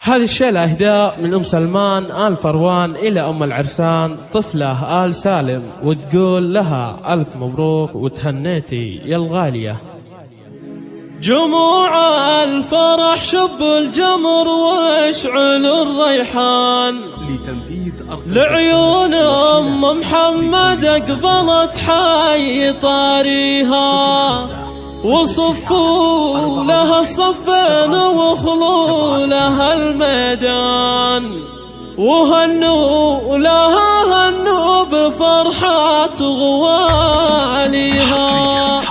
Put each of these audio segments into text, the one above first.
هذه الشيلة إهداء من أم سلمان آل فروان إلى أم العرسان طفلة آل سالم، وتقول لها ألف مبروك وتهنيتي يا الغالية. جموع الفرح شب الجمر واشعل الريحان لعيون أم محمد أقبلت حي طاريها، وصفوا لها الصفين وخلوا لها الميدان، وهنوا لها هنوا بفرحة غواليها.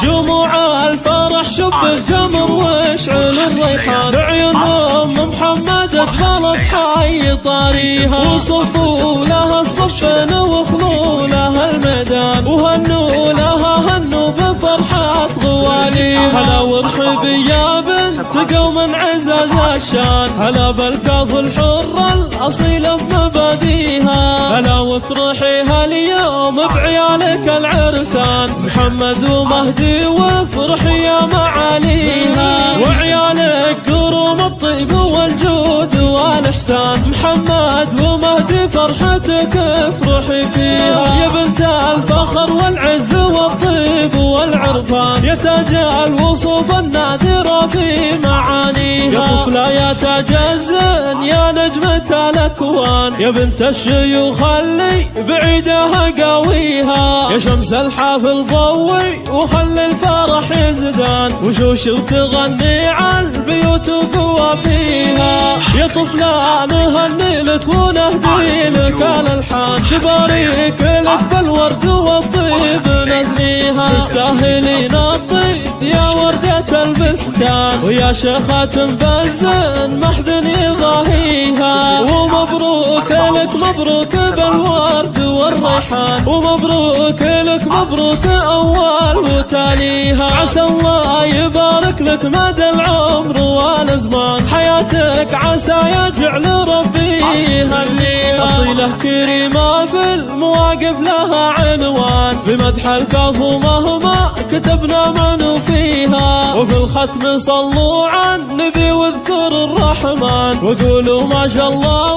جموع الفرح شب الجمر واشعل الريحان لعيون أم محمد أقبلت حي طاريها، وصفوا لها الصفين وخلوا لها الميدان، وهنوا لها هنوا بفرحة غواليها. هلا وارحبي يا بنت قوم عزاز الشان، هلا بالكاف الحرة الأصيلة بمباديها، هلا وافرحي هاليوم بعيالك العرسان محمد ومهدي، وافرحي يا معاليها، وعيالك كروم الطيب والجود والإحسان محمد ومهدي فرحتك افرحي فيها. يا بنت الفخر والعز والطيب والعرفان، يا تاج الوصوف النادرة في معانيها، يا طفلة يا تاج الزين يا نجمة الأكوان، يا بنت الشيوخ اللي بعيدها قاويها، يا شمس الحافل ضوي وخلي الفرح يزدان، وشوش وتغني على البيوت وقوى فيها. يا طفلة نهني لك ونهدي لك الألحان، تباريك لك بالورد والطيب نثنيها، تستاهلين الطيب يا وردة البستان، ويا شيخة بزن محد يضاهيها، ومبروك لك مبروك بالورد والريحان، ومبروك لك مبروك أول وتاليها. عسى الله يبارك لك مدى العمر والزمان، حياتك عسى يجعل ربي يهنيها. أصيلة كريمة في المواقف لها عنوان، بمدح الكاف ومهما كتبنا من فيها، وفي الختم صلوا على النبي واذكروا الرحمن، وقولوا ما شاء الله